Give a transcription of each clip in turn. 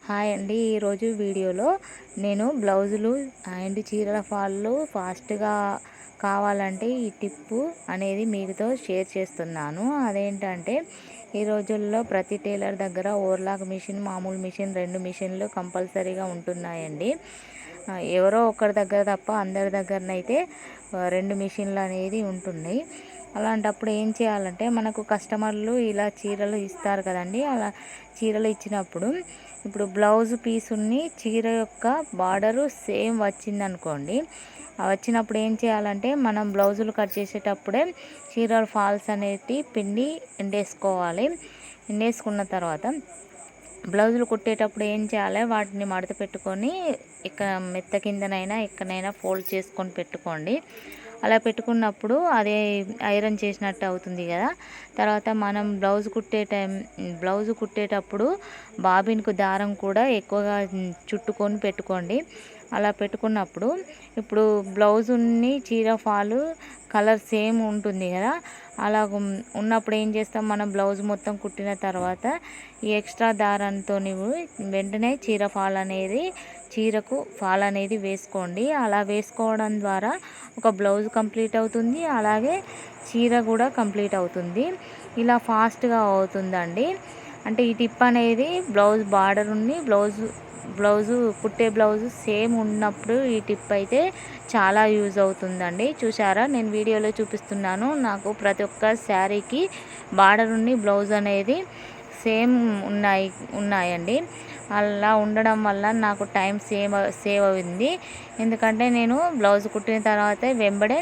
Hi అండి. ఈరోజు వీడియోలో నేను బ్లౌజులు అండ్ చీరల ఫాల్లు ఫాస్ట్గా కావాలంటే ఈ టిప్పు అనేది మీతో షేర్ చేస్తున్నాను. అదేంటంటే ఈ రోజుల్లో ప్రతి టైలర్ దగ్గర ఓవర్లాక్ మిషన్, మామూలు మిషన్, 2 మిషన్లు కంపల్సరీగా ఉంటున్నాయండి. ఎవరో ఒకరి దగ్గర తప్ప అందరి దగ్గరనైతే 2 మిషన్లు అనేది ఉంటున్నాయి. అలాంటప్పుడు ఏం చేయాలంటే మనకు కస్టమర్లు ఇలా చీరలు ఇస్తారు కదండి. అలా చీరలు ఇచ్చినప్పుడు ఇప్పుడు బ్లౌజ్ పీసుని చీర యొక్క బార్డరు సేమ్ వచ్చిందనుకోండి, వచ్చినప్పుడు ఏం చేయాలంటే మనం బ్లౌజులు కట్ చేసేటప్పుడే చీరల ఫాల్స్ అనేవి పిండి ఎండేసుకోవాలి. ఎండేసుకున్న తర్వాత బ్లౌజులు కుట్టేటప్పుడు ఏం చేయాలి, వాటిని మడత పెట్టుకొని మెత్త కిందనైనా ఎక్కడైనా ఫోల్డ్ చేసుకొని పెట్టుకోండి. అలా పెట్టుకున్నప్పుడు అదే ఐరన్ చేసినట్టు అవుతుంది కదా. తర్వాత మనం బ్లౌజ్ కుట్టేటప్పుడు బాబిన్కు దారం కూడా ఎక్కువగా చుట్టుకొని పెట్టుకోండి. అలా పెట్టుకున్నప్పుడు ఇప్పుడు బ్లౌజుని చీర ఫాలు కలర్ సేమ్ ఉంటుంది కదా. అలా ఉన్నప్పుడు ఏం చేస్తాం, మనం బ్లౌజ్ మొత్తం కుట్టిన తర్వాత ఈ ఎక్స్ట్రా దారంతో వెంటనే చీరకు ఫాల్ అనేది వేసుకోండి. అలా వేసుకోవడం ద్వారా ఒక బ్లౌజ్ కంప్లీట్ అవుతుంది, అలాగే చీర కూడా కంప్లీట్ అవుతుంది. ఇలా ఫాస్ట్గా అవుతుందండి. అంటే ఈ టిప్ అనేది బ్లౌజ్ బార్డర్ ఉంది, కుట్టే బ్లౌజు సేమ్ ఉన్నప్పుడు ఈ టిప్ అయితే చాలా యూజ్ అవుతుందండి. చూసారా, నేను వీడియోలో చూపిస్తున్నాను. నాకు ప్రతి ఒక్క శారీకి బార్డర్ ఉంది, బ్లౌజ్ అనేది సేమ్ ఉన్నాయండి. అలా ఉండడం వల్ల నాకు టైం సేవ్ అయింది. ఎందుకంటే నేను బ్లౌజ్ కుట్టిన తర్వాత వెంబడే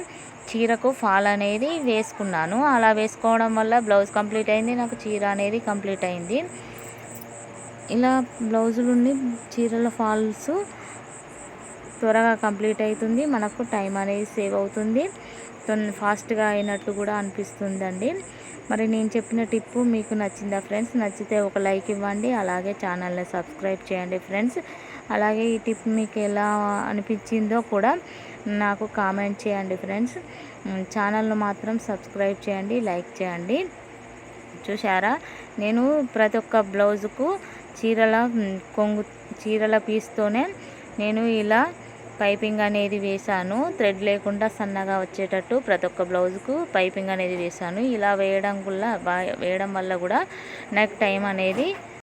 చీరకు ఫాల్ అనేది వేసుకున్నాను. అలా వేసుకోవడం వల్ల బ్లౌజ్ కంప్లీట్ అయింది, నాకు చీర అనేది కంప్లీట్ అయింది. ఇలా బ్లౌజులుండి చీరల ఫాల్స్ త్వరగా కంప్లీట్ అవుతుంది, మనకు టైం అనేది సేవ్ అవుతుంది, ఫాస్ట్గా అయినట్టు కూడా అనిపిస్తుందండి. మరి నేను చెప్పిన టిప్పు మీకు నచ్చిందా ఫ్రెండ్స్? నచ్చితే ఒక లైక్ ఇవ్వండి, అలాగే ఛానల్ని సబ్స్క్రైబ్ చేయండి ఫ్రెండ్స్. అలాగే ఈ టిప్ మీకు ఎలా అనిపించిందో కూడా నాకు కామెంట్ చేయండి ఫ్రెండ్స్. ఛానల్ను మాత్రం సబ్స్క్రైబ్ చేయండి, లైక్ చేయండి. చూసారా, నేను ప్రతి ఒక్క బ్లౌజుకు చీరల పీస్తోనే నేను ఇలా పైపింగ్ అనేది వేశాను. థ్రెడ్ లేకుండా సన్నగా వచ్చేటట్టు ప్రతి ఒక్క బ్లౌజ్కు పైపింగ్ అనేది వేశాను. ఇలా వేయడం వల్ల కూడా నాకు టైం అనేది